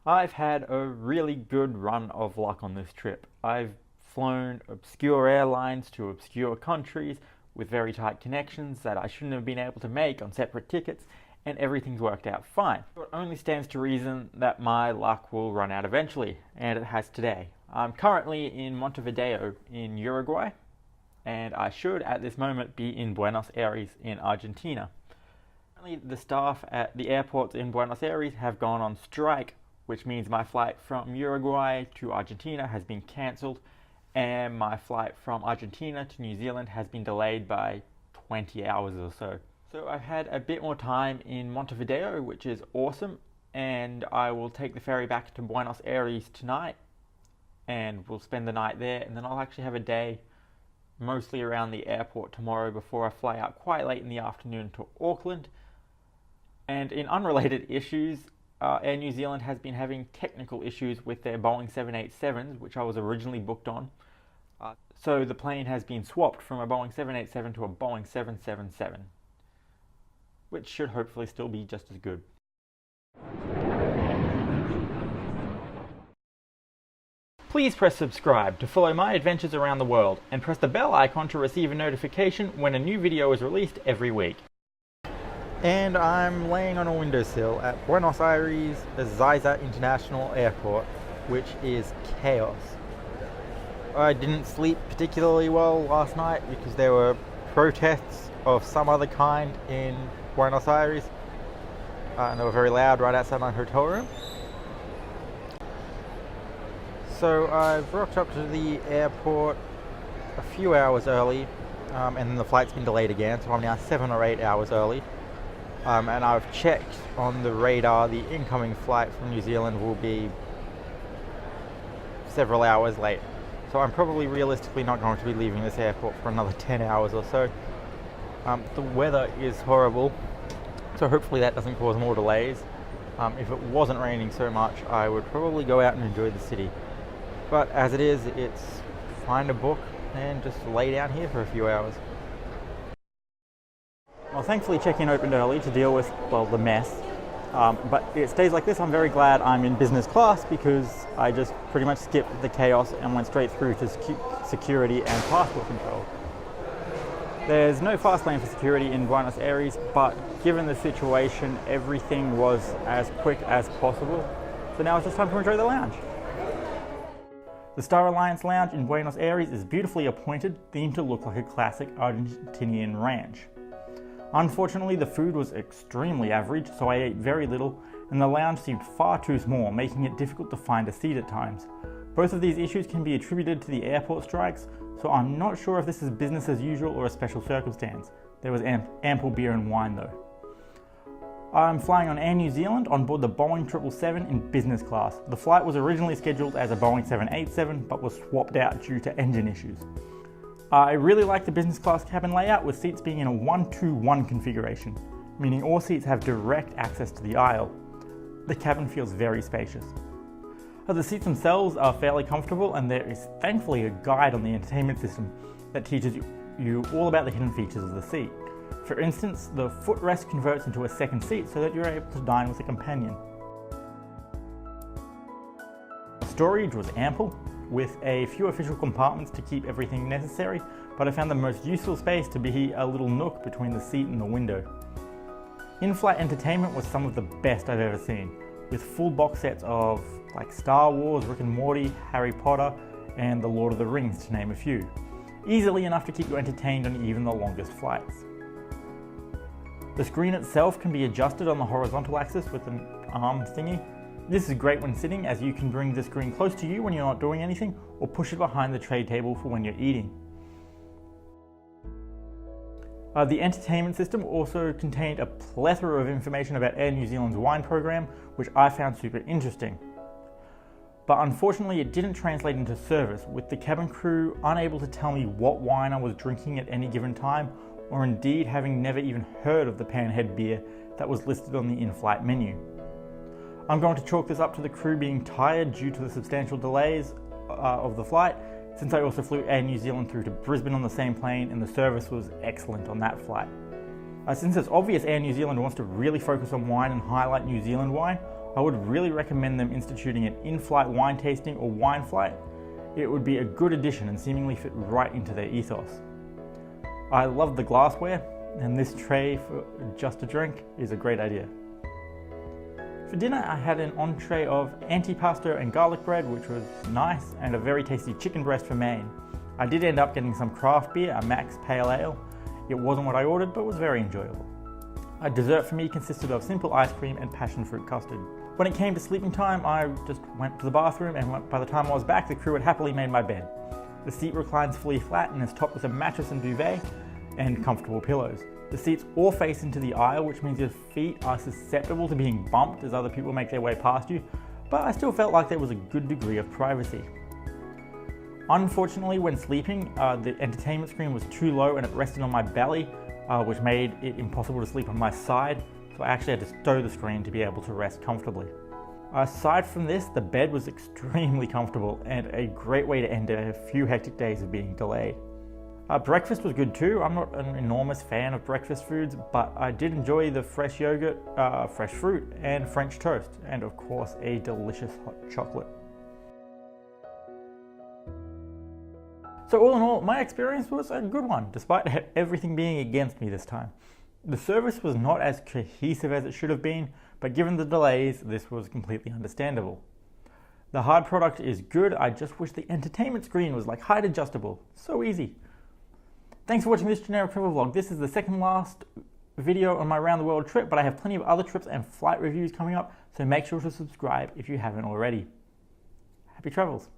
I've had a really good run of luck on this trip. I've flown obscure airlines to obscure countries with very tight connections that I shouldn't have been able to make on separate tickets, and everything's worked out fine. So it only stands to reason that my luck will run out eventually, and it has today. I'm currently in Montevideo in Uruguay, and I should at this moment be in Buenos Aires in Argentina. Currently, the staff at the airports in Buenos Aires have gone on strike, which means my flight from Uruguay to Argentina has been cancelled, and my flight from Argentina to New Zealand has been delayed by 20 hours or so. So I've had a bit more time in Montevideo, which is awesome, and I will take the ferry back to Buenos Aires tonight, and we'll spend the night there, and then I'll actually have a day mostly around the airport tomorrow before I fly out quite late in the afternoon to Auckland. And in unrelated issues, Air New Zealand has been having technical issues with their Boeing 787s, which I was originally booked on. So the plane has been swapped from a Boeing 787 to a Boeing 777, which should hopefully still be just as good. Please press subscribe to follow my adventures around the world, and press the bell icon to receive a notification when a new video is released every week. And I'm laying on a windowsill at Buenos Aires Ezeiza International Airport, which is chaos. I didn't sleep particularly well last night because there were protests of some other kind in Buenos Aires, and they were very loud right outside my hotel room. So I've rocked up to the airport a few hours early, and then the flight's been delayed again, so I'm now 7 or 8 hours early. And I've checked on the radar, the incoming flight from New Zealand will be several hours late. So I'm probably realistically not going to be leaving this airport for another 10 hours or so. The weather is horrible, so hopefully that doesn't cause more delays. If it wasn't raining so much, I would probably go out and enjoy the city. But as it is, it's find a book and just lay down here for a few hours. Well, thankfully check-in opened early to deal with, well, the mess. But it stays like this. I'm very glad I'm in business class because I just pretty much skipped the chaos and went straight through to security and passport control. There's no fast lane for security in Buenos Aires, but given the situation, everything was as quick as possible. So now it's just time to enjoy the lounge. The Star Alliance Lounge in Buenos Aires is beautifully appointed, themed to look like a classic Argentinian ranch. Unfortunately, the food was extremely average, so I ate very little, and the lounge seemed far too small, making it difficult to find a seat at times. Both of these issues can be attributed to the airport strikes, so I'm not sure if this is business as usual or a special circumstance. There was ample beer and wine though. I'm flying on Air New Zealand on board the Boeing 777 in business class. The flight was originally scheduled as a Boeing 787, but was swapped out due to engine issues. I really like the business class cabin layout, with seats being in a 1-2-1 configuration, meaning all seats have direct access to the aisle. The cabin feels very spacious. The seats themselves are fairly comfortable, and there is thankfully a guide on the entertainment system that teaches you all about the hidden features of the seat. For instance, the footrest converts into a second seat so that you're able to dine with a companion. Storage was ample, with a few official compartments to keep everything necessary, but I found the most useful space to be a little nook between the seat and the window. In-flight entertainment was some of the best I've ever seen, with full box sets of like Star Wars, Rick and Morty, Harry Potter, and The Lord of the Rings, to name a few. Easily enough to keep you entertained on even the longest flights. The screen itself can be adjusted on the horizontal axis with an arm thingy. This is great when sitting, as you can bring the screen close to you when you're not doing anything, or push it behind the tray table for when you're eating. The entertainment system also contained a plethora of information about Air New Zealand's wine program, which I found super interesting. But unfortunately it didn't translate into service, with the cabin crew unable to tell me what wine I was drinking at any given time, or indeed having never even heard of the Panhead beer that was listed on the in-flight menu. I'm going to chalk this up to the crew being tired due to the substantial delays of the flight, since I also flew Air New Zealand through to Brisbane on the same plane, and the service was excellent on that flight. Since it's obvious Air New Zealand wants to really focus on wine and highlight New Zealand wine, I would really recommend them instituting an in-flight wine tasting or wine flight. It would be a good addition and seemingly fit right into their ethos. I love the glassware, and this tray for just a drink is a great idea. For dinner, I had an entree of antipasto and garlic bread, which was nice, and a very tasty chicken breast for main. I did end up getting some craft beer, a Max Pale Ale. It wasn't what I ordered, but was very enjoyable. A dessert for me consisted of simple ice cream and passion fruit custard. When it came to sleeping time, I just went to the bathroom, and by the time I was back, the crew had happily made my bed. The seat reclines fully flat and is topped with a mattress and duvet and comfortable pillows. The seats all face into the aisle, which means your feet are susceptible to being bumped as other people make their way past you, but I still felt like there was a good degree of privacy. Unfortunately, when sleeping, the entertainment screen was too low and it rested on my belly, which made it impossible to sleep on my side, so I actually had to stow the screen to be able to rest comfortably. Aside from this, the bed was extremely comfortable and a great way to end a few hectic days of being delayed. Breakfast was good too. I'm not an enormous fan of breakfast foods, but I did enjoy the fresh yogurt, fresh fruit, and French toast, and of course a delicious hot chocolate. So all in all, my experience was a good one, despite everything being against me this time. The service was not as cohesive as it should have been, but given the delays, this was completely understandable. The hard product is good, I just wish the entertainment screen was like height adjustable. So easy. Thanks for watching this generic travel vlog. This is the second last video on my around the world trip, but I have plenty of other trips and flight reviews coming up, so make sure to subscribe if you haven't already. Happy travels.